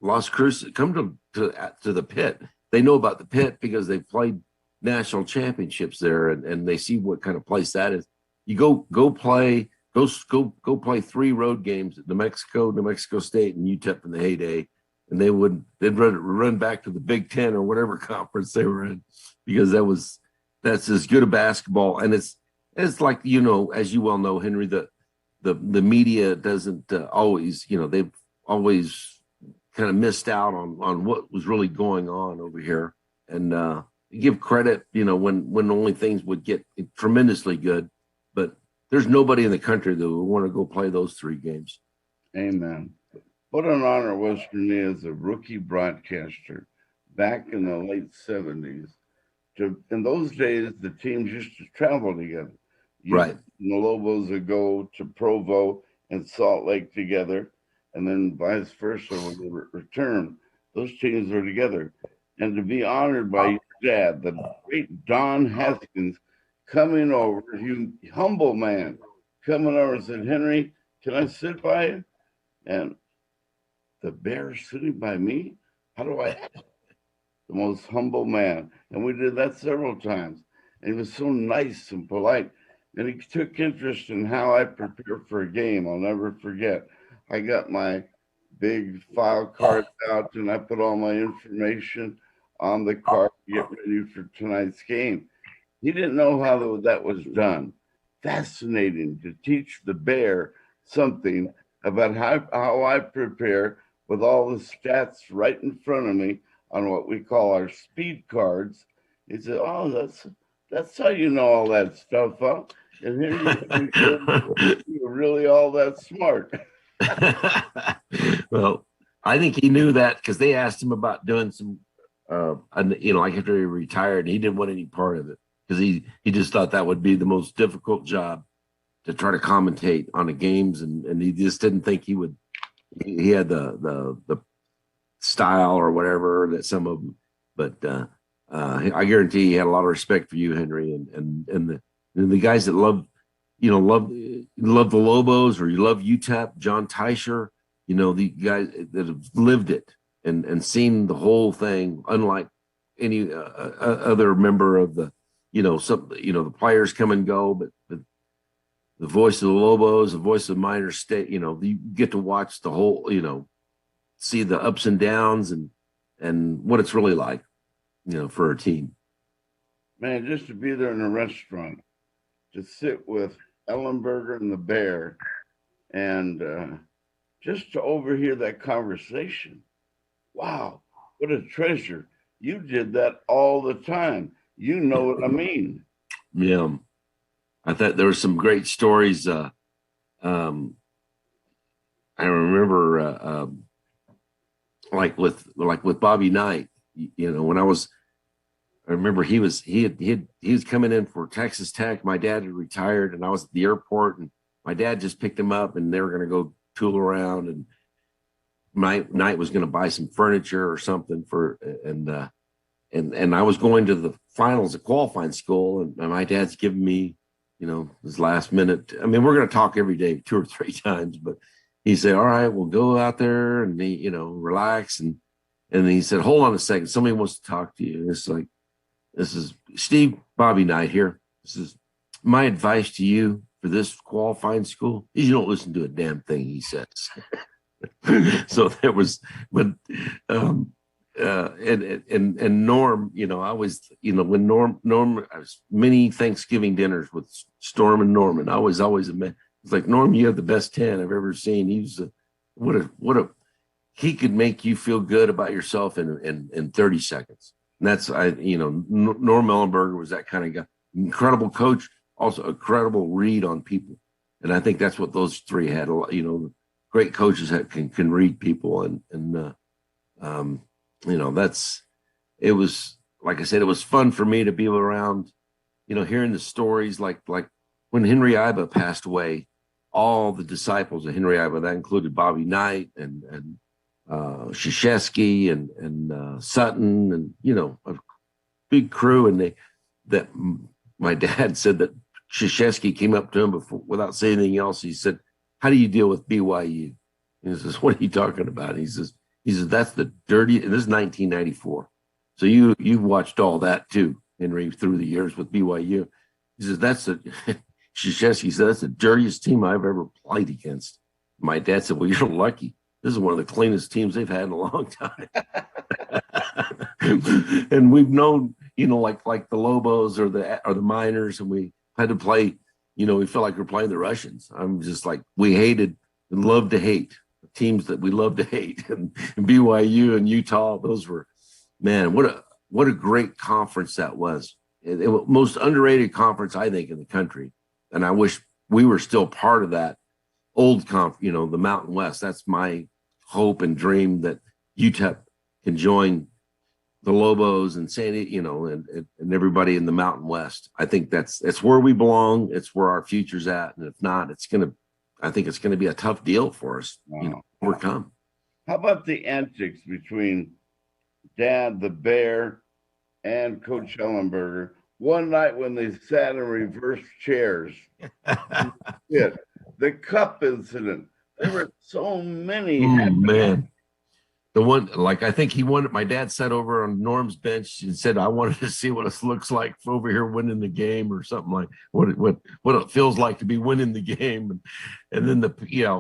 [SPEAKER 2] Las Cruces, come to the Pit. They know about the Pit because they've played national championships there, and they see what kind of place that is. You go play 3 road games at New Mexico State, and UTEP in the heyday, and they'd run back to the Big Ten or whatever conference they were in, because that's as good a basketball. And it's like, as you well know, Henry, the media doesn't always, they've always kind of missed out on what was really going on over here, and give credit, when only things would get tremendously good, but there's nobody in the country that would want to go play those 3 games.
[SPEAKER 1] Amen. What an honor it was for me as a rookie broadcaster back in the late 70s. In those days, the teams used to travel together.
[SPEAKER 2] Right.
[SPEAKER 1] The Lobos would go to Provo and Salt Lake together, and then vice versa when they return. Those teams were together. And to be honored by your dad, the great Don Haskins, coming over, you humble man, coming over and said, Henry, can I sit by you? And the bear sitting by me? How do I act? The most humble man. And we did that several times. And he was so nice and polite. And he took interest in how I prepare for a game. I'll never forget. I got my big file card out, and I put all my information on the card to get ready for tonight's game. He didn't know how that was done. Fascinating to teach the bear something about how I prepare with all the stats right in front of me on what we call our speed cards. He said, "Oh, that's how you know all that stuff, huh?" And here you're really all that smart.
[SPEAKER 2] Well, I think he knew that because they asked him about doing some, like after he retired, and he didn't want any part of it because he just thought that would be the most difficult job to try to commentate on the games, and he just didn't think he would. He had the style or whatever that some of them, but I guarantee he had a lot of respect for you, Henry, and the guys that love the Lobos, or you love UTEP, John Teicher, the guys that have lived it and seen the whole thing, unlike any other member of the, the players come and go, but the voice of the Lobos, the voice of Minor State, you get to watch the whole, see the ups and downs and what it's really like, for a team.
[SPEAKER 1] Man, just to be there in a restaurant, to sit with Ellenberger and the Bear, and just to overhear that conversation. Wow, what a treasure. You did that all the time. You know what I mean.
[SPEAKER 2] Yeah. I thought there were some great stories. I remember like with Bobby Knight, when I remember he was coming in for Texas Tech. My dad had retired, and I was at the airport, and my dad just picked him up, and they were going to go tool around, and Knight was going to buy some furniture or something and I was going to the finals at qualifying school, and my dad's giving me, his last minute. I mean, we're going to talk every day 2 or 3 times, but he said, all right, we'll go out there and relax. And he said, hold on a second. Somebody wants to talk to you. And it's like, this is Steve Bobby Knight here. This is my advice to you for this qualifying school is you don't listen to a damn thing he says. So there was, but and Norm, I was, when Norm, I was many Thanksgiving dinners with Storm and Norman. I was always amazed. It's like, Norm, you have the best 10 I've ever seen. He could make you feel good about yourself in 30 seconds. And that's, Norm Ellenberger was that kind of guy. Incredible coach, also a credible read on people. And I think that's what those three had. Great coaches that can read people. It was, like I said, it was fun for me to be around, hearing the stories like when Henry Iba passed away, all the disciples of Henry Iba, that included Bobby Knight and Krzyzewski and Sutton, and a big crew. And my dad said that Krzyzewski came up to him without saying anything else. He said, "How do you deal with BYU?" And he says, "What are you talking about?" And he says, "That's the dirty." And this is 1994, so you've watched all that too, Henry, through the years with BYU. He says, Krzyzewski said, "That's the dirtiest team I've ever played against." My dad said, "Well, you're lucky. This is one of the cleanest teams they've had in a long time." And we've known, like the Lobos or the Miners, and we had to play, we felt like we're playing the Russians. I'm just like, we hated and loved to hate teams that we love to hate. And BYU and Utah, those were, man, what a great conference that was. It was most underrated conference, I think, in the country. And I wish we were still part of that old the Mountain West. That's my hope and dream, that UTEP can join the Lobos and and everybody in the Mountain West. I think that's where we belong. It's where our future's at. And if not, I think it's gonna be a tough deal for us, to overcome.
[SPEAKER 1] How about the antics between Dad the Bear and Coach Ellenberger one night when they sat in reverse chairs? The cup incident. There were so many.
[SPEAKER 2] Man. The one, like, I think my dad sat over on Norm's bench and said, "I wanted to see what it looks like over here winning the game," or something, like what it feels like to be winning the game. And then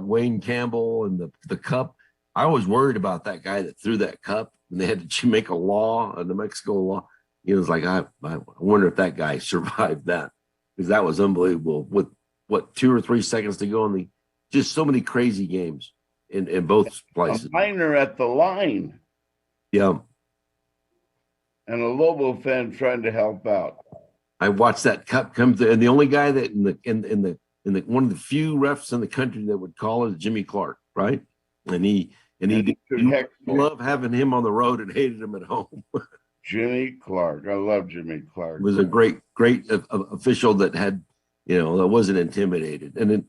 [SPEAKER 2] Wayne Campbell and the cup. I was worried about that guy that threw that cup, and they had to make a law, a New Mexico law. It was like, I wonder if that guy survived that, because that was unbelievable. With 2 or 3 seconds to go in just so many crazy games in both places.
[SPEAKER 1] A Miner at the line.
[SPEAKER 2] Yeah.
[SPEAKER 1] And a Lobo fan trying to help out.
[SPEAKER 2] I watched that cup come through, and the only guy that in the one of the few refs in the country that would call it is Jimmy Clark, right? And he loved having him on the road and hated him at home.
[SPEAKER 1] Jimmy Clark. I love Jimmy Clark.
[SPEAKER 2] He was a great official that had, that wasn't intimidated. And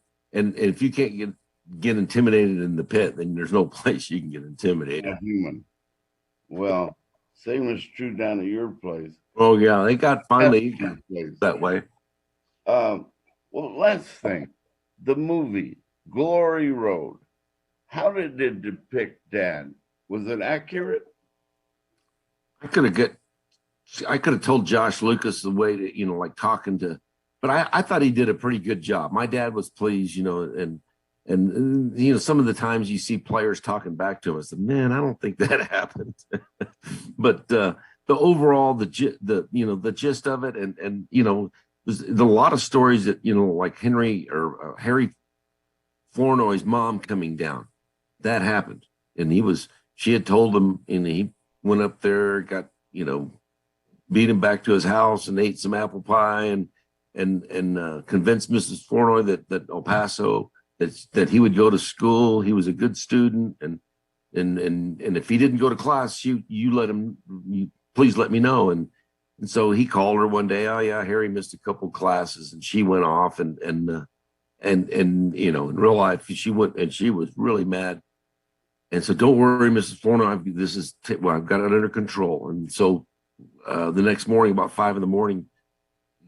[SPEAKER 2] if you can't get intimidated in the pit, then there's no place you can get intimidated.
[SPEAKER 1] A human. Well, same is true down at your place.
[SPEAKER 2] Oh yeah, they got finally that way.
[SPEAKER 1] Well, last thing, the movie Glory Road. How did it depict Dad? Was it accurate?
[SPEAKER 2] I could have told Josh Lucas the way to, like talking to, but I thought he did a pretty good job. My dad was pleased, and some of the times you see players talking back to him, I said, "Man, I don't think that happened." But the overall, the gist of it, and there's a lot of stories that, like Harry Flournoy's mom coming down, that happened, and she had told him, and he went up there, got, beat him back to his house and ate some apple pie and convinced Mrs. Flournoy that El Paso, that he would go to school. He was a good student, and if he didn't go to class, you please let me know. And so he called her one day. "Oh yeah, Harry missed a couple classes," and she went off and in real life she went, and she was really mad. And so, "Don't worry, Mrs. Flournoy, I've got it under control." And so the next morning, about 5 a.m,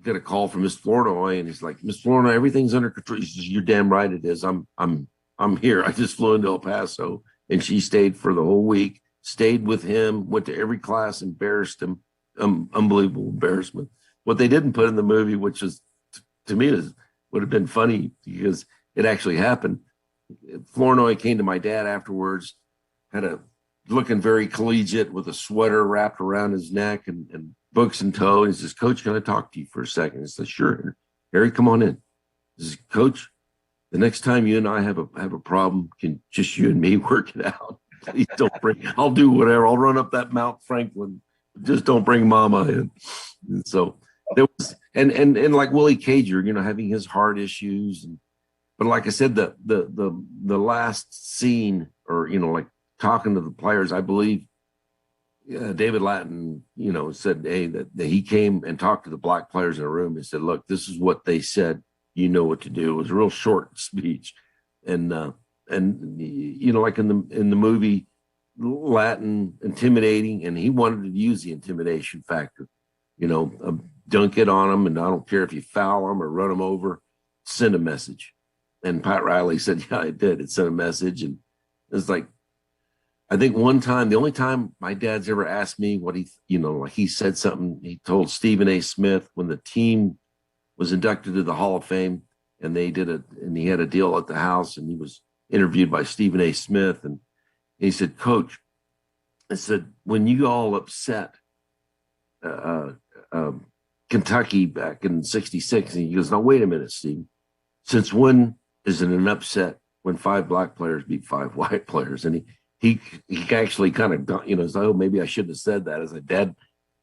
[SPEAKER 2] got a call from Miss Flournoy, and he's like, "Miss Flournoy, everything's under control." She says, "You're damn right it is. I'm here. I just flew into El Paso." And she stayed for the whole week, stayed with him, went to every class, embarrassed him. Unbelievable embarrassment. What they didn't put in the movie, which is, to me, would have been funny because it actually happened. Flournoy came to my dad afterwards, had a looking very collegiate with a sweater wrapped around his neck and books in tow. And he says, Coach, can I talk to you for a second? I said, sure. Harry, come on in. He says, Coach, the next time you and I have a problem, can just you and me work it out? Please don't bring, I'll do whatever. I'll run up that Mount Franklin. Just don't bring mama in. And so there was, and like Willie Cager, having his heart issues. But like I said, the last scene, or, like talking to the players, I believe David Lattin, said, hey, that he came and talked to the black players in a room and said, look, this is what they said. You know what to do. It was a real short speech. And like in the movie, Latin intimidating, and he wanted to use the intimidation factor, dunk it on them, and I don't care if you foul them or run them over, send a message. And Pat Riley said, yeah, I did. It sent a message. And it's like, I think one time, the only time my dad's ever asked me what like he said something, he told Stephen A. Smith when the team was inducted to the Hall of Fame, and and he had a deal at the house, and he was interviewed by Stephen A. Smith. And he said, Coach, I said, when you all upset Kentucky back in '66, and he goes, now, wait a minute, Steve, since when is it an upset when 5 black players beat 5 white players? And he actually kind of, said, oh, maybe I shouldn't have said that. As a dad,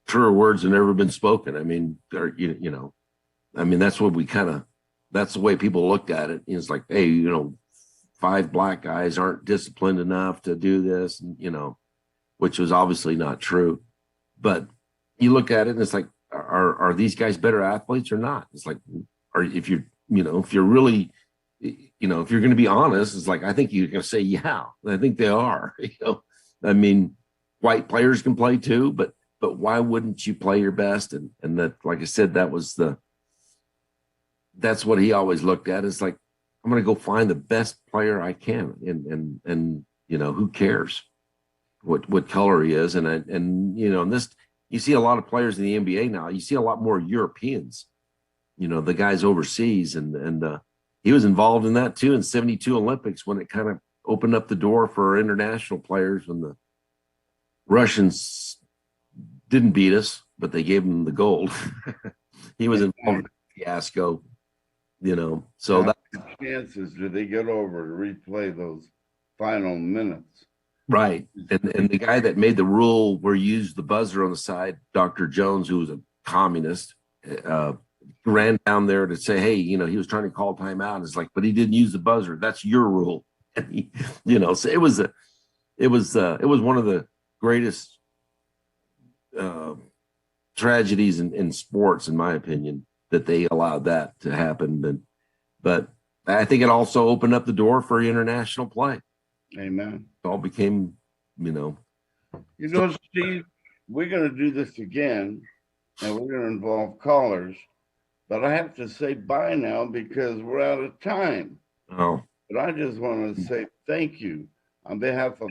[SPEAKER 2] truer words have never been spoken. I mean, that's what that's the way people looked at it. It's like, hey, 5 black guys aren't disciplined enough to do this, and, which was obviously not true. But you look at it and it's like, are these guys better athletes or not? It's like, if you're really, if you're going to be honest, it's like, I think you're going to say, yeah, I think they are. I mean, white players can play too, but why wouldn't you play your best? And that, like I said, that's what he always looked at. It's like, I'm going to go find the best player I can, and who cares what color he is, and this, you see a lot of players in the NBA now. You see a lot more Europeans, the guys overseas, and he was involved in that too in '72 Olympics, when it kind of opened up the door for international players, when the Russians didn't beat us, but they gave them the gold. He was involved in the fiasco, so
[SPEAKER 1] how many chances do they get over to replay those final minutes?
[SPEAKER 2] Right. And the guy that made the rule where you use the buzzer on the side, Dr. Jones, who was a communist, ran down there to say, hey, he was trying to call timeout. It's like, but he didn't use the buzzer. That's your rule. And so it was one of the greatest tragedies in sports, in my opinion, that they allowed that to happen. But I think it also opened up the door for international play.
[SPEAKER 1] Amen.
[SPEAKER 2] It all became,
[SPEAKER 1] Steve, we're going to do this again, and we're going to involve callers, but I have to say bye now because we're out of time.
[SPEAKER 2] Oh.
[SPEAKER 1] But I just want to say thank you on behalf of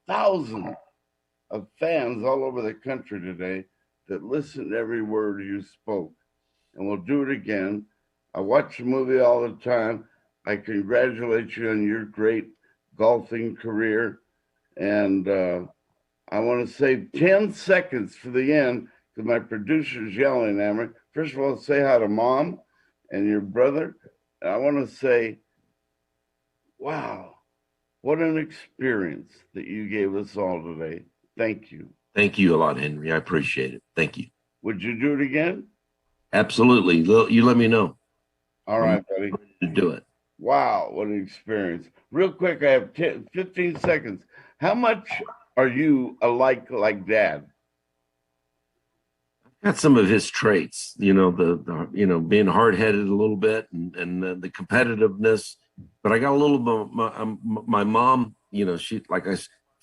[SPEAKER 1] thousands of fans all over the country today that listened to every word you spoke. And we'll do it again. I watch the movie all the time. I congratulate you on your great golfing career. And I want to save 10 seconds for the end because my producer's yelling at me. First of all, say hi to Mom and your brother. And I want to say, wow, what an experience that you gave us all today. Thank you.
[SPEAKER 2] Thank you a lot, Henry. I appreciate it. Thank you.
[SPEAKER 1] Would you do it again?
[SPEAKER 2] Absolutely. You let me know.
[SPEAKER 1] All right, buddy.
[SPEAKER 2] To do it.
[SPEAKER 1] Wow, what an experience. Real quick, I have 15 seconds. How much are you alike like Dad?
[SPEAKER 2] Got some of his traits, the being hard-headed a little bit, and the competitiveness. But I got a little bit. My mom, she, like,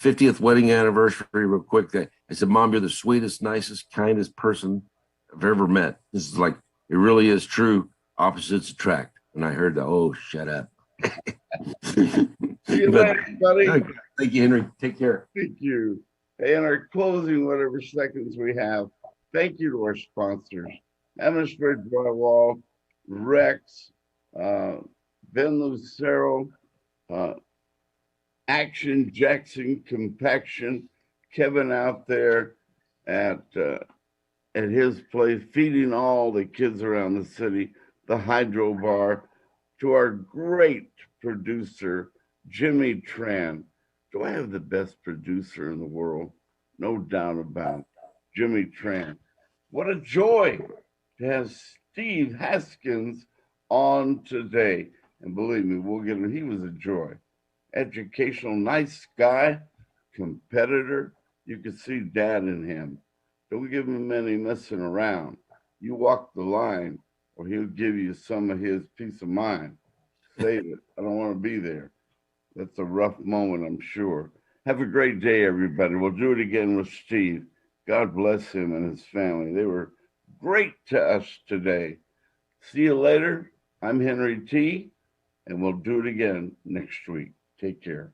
[SPEAKER 2] 50th wedding anniversary. Real quick, I said, Mom, you're the sweetest, nicest, kindest person I've ever met. This is like, it really is true. Opposites attract. And I heard that. Oh, shut up.
[SPEAKER 1] See you later, buddy.
[SPEAKER 2] Thank you, Henry. Take care.
[SPEAKER 1] Thank you. Hey, in our closing, whatever seconds we have, thank you to our sponsors: Hemisphere Drywall, Rex, Ben Lucero, Uh, Action Jackson Compaction, Kevin out there at his place, feeding all the kids around the city, the Hydro Bar, to our great producer, Jimmy Tran. Do I have the best producer in the world? No doubt about it. Jimmy Tran. What a joy to have Steve Haskins on today. And believe me, we'll get him. He was a joy. Educational, nice guy, competitor. You could see dad in him. Don't give him any messing around. You walk the line, or he'll give you some of his peace of mind. Save it. I don't want to be there. That's a rough moment, I'm sure. Have a great day, everybody. We'll do it again with Steve. God bless him and his family. They were great to us today. See you later. I'm Henry T., and we'll do it again next week. Take care.